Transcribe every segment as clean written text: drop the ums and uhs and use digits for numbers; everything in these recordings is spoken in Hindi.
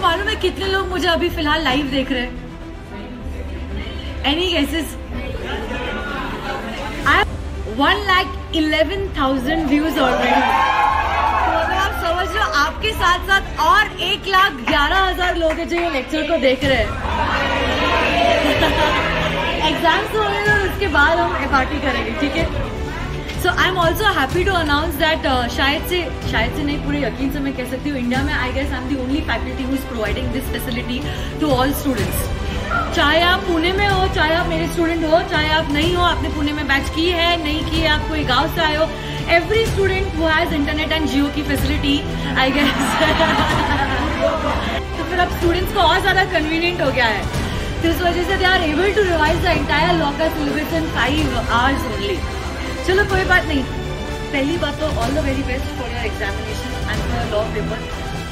मालूम है कितने लोग मुझे अभी फिलहाल लाइव देख रहे हैं? Any guesses? 1,11,000 views already. तो आप समझ लो आपके साथ साथ और 1,11,000 लोग हैं जो ये लेक्चर को देख रहे हैं। एग्जाम्स हो गए और उसके बाद हम FRT करेंगे, ठीक है? So I am also happy to announce that शायद से नहीं, पूरे यकीन से मैं कह सकती हूँ, इंडिया में I guess I am the only faculty who is providing this facility to all students. चाहे आप पुणे में हो, चाहे आप मेरे स्टूडेंट हो, चाहे आप नहीं हो, आपने पुणे में बैच की है, नहीं की है, आप कोई गांव से आए हो, every student who has internet and Jio की फैसिलिटी आई गेस। तो फिर अब स्टूडेंट्स को और ज्यादा कन्वीनियंट हो गया है, तो इस वजह से they are able to revise the entire law का सिलेबस इन 5 hours ओनली। चलो कोई बात नहीं। पहली बात तो all the very best for your examination and for your law paper.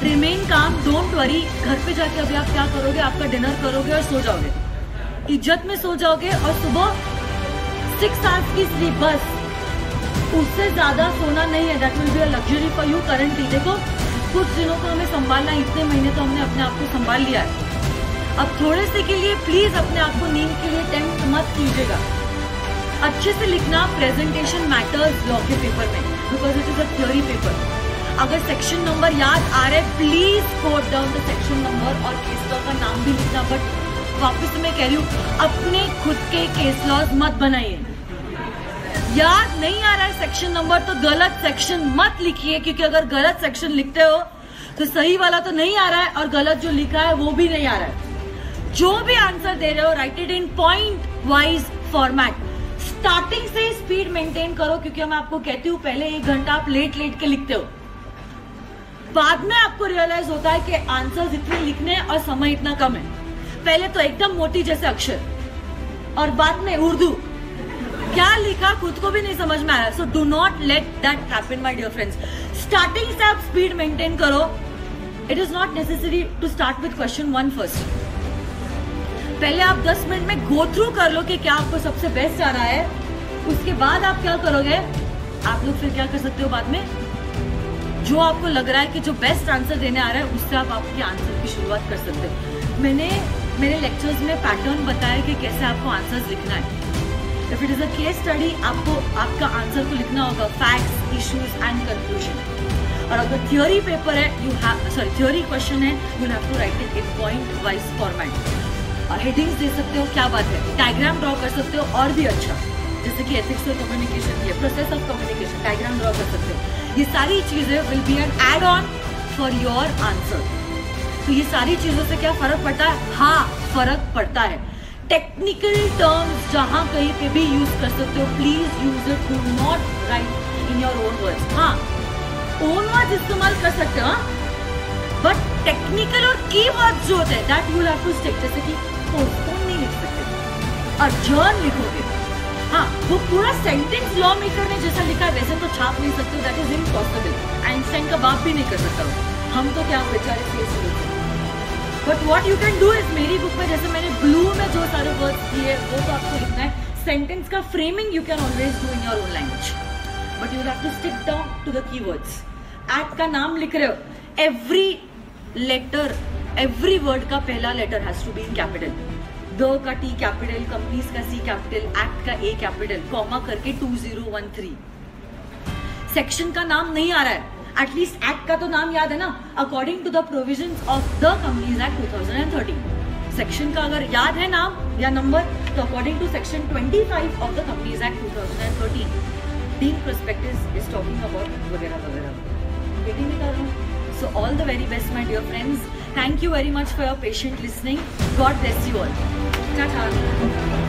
Remain calm, don't worry. घर पे जाके अभी आप क्या करोगे? आपका डिनर करोगे और सो जाओगे, इज्जत में सो जाओगे, और सुबह 6 hours की स्लीप बस, उससे ज्यादा सोना नहीं है। That will be a luxury for you currently. देखो कुछ दिनों को हमें संभालना, इतने महीने तो हमने अपने आप को संभाल लिया है। अब थोड़े से के लिए प्लीज अपने आप को नींद के लिए टेम्प्ट मत कीजिएगा। अच्छे से लिखना, प्रेजेंटेशन मैटर्स लॉ के पेपर में, because it is a theory paper. अगर सेक्शन नंबर याद आ रहे, please quote down the section number और केस लॉ का नाम भी लिखना। बट वापस मैं कह रही हूँ, अपने खुद के केस लॉज मत बनाइए। याद नहीं आ रहा है सेक्शन नंबर तो गलत सेक्शन मत लिखिए, क्योंकि अगर गलत सेक्शन लिखते हो तो सही वाला तो नहीं आ रहा है, और गलत जो लिखा है वो भी नहीं आ रहा है। जो भी आंसर दे रहे हो, right it in point wise format. Starting से स्पीड मेंटेन करो, क्योंकि मैं आपको कहती हूँ पहले 1 घंटा आप लेट के लिखते हो, बाद में आपको रियलाइज होता है कि आंसर्स इतने लिखने और समय इतना कम है। पहले तो एकदम मोटी जैसे अक्षर, और बाद में उर्दू, क्या लिखा खुद को भी नहीं समझ में आ रहा। So do not let that happen my dear friends. Starting से आप स्पीड मेंटेन करो। It is not necessary to start with question 1 first. पहले आप 10 मिनट में गो थ्रू कर लो कि क्या आपको सबसे बेस्ट आ रहा है। उसके बाद आप क्या करोगे? आप लोग फिर क्या कर सकते हो बाद में, जो आपको लग रहा है कि जो बेस्ट आंसर देने आ रहा है, उससे आप आपके आंसर की शुरुआत कर सकते हो। मैंने मेरे लेक्चर्स में पैटर्न बताया कि कैसे आपको आंसर्स लिखना है। If it is a case study, आपको आपका आंसर को लिखना होगा फैक्ट्स, इश्यूज एंड कंक्लूजन। और अगर थियोरी पेपर है, थियोरी क्वेश्चन है, you have to write it in point wise format. और हेडिंग्स दे सकते हो, क्या बात है, डायग्राम ड्रॉ कर सकते हो, और भी अच्छा, जैसे कि एथिक्स ऑफ कम्युनिकेशन की process of communication, diagram draw कर सकते हो। ये सारी चीजें will be an add on for your answer. तो ये सारी चीजों से क्या फर्क पड़ता है? हाँ, फर्क पड़ता है। टेक्निकल टर्म्स जहां कहीं पे भी यूज कर सकते हो, please use it, do not right in your own words. हाँ, ओन वर्ड्स इस्तेमाल कर सकते हो, बट टेक्निकल और कीवर्ड्स जो होते हैं that you will have to stick. जैसे कि पोस्टपोन नहीं लिख सकते, अर्जर्न लिखोगे। हाँ, वो पूरा सेंटेंस लॉ मेकर ने जैसा लिखा है वैसे तो छाप नहीं सकते, दैट इज इम्पॉसिबल। आइंस्टाइन का बाप भी नहीं कर सकता, हम तो क्या बेचारे फेस होते। But what you can do is, मेरी बुक में जैसे मैंने ब्लू में जो सारे वर्ड्स दिए वो तो आपको लिखना है। सेंटेंस का framing you can always do in your own language, but you will have to stick down to the keywords. Act का नाम लिख रहे हो, एवरी लेटर, एवरी वर्ड का पहला letter has to be in capital. The का T कैपिटल, कंपनीज का C कैपिटल, एक्ट का A कैपिटल, कॉमा करके 2013। सेक्शन का नाम नहीं आ रहा है, एटलीस्ट एक्ट का तो नाम याद है ना, according to the provisions of the companies act 2013। Section का अगर याद है नाम या नंबर, तो according to section 25 of the companies act 2013, dean prospectus is talking about वगैरह वगैरह। Getting it around? So all the very best, my dear friends. Thank you very much for your patient listening. God bless you all. Ta-ta.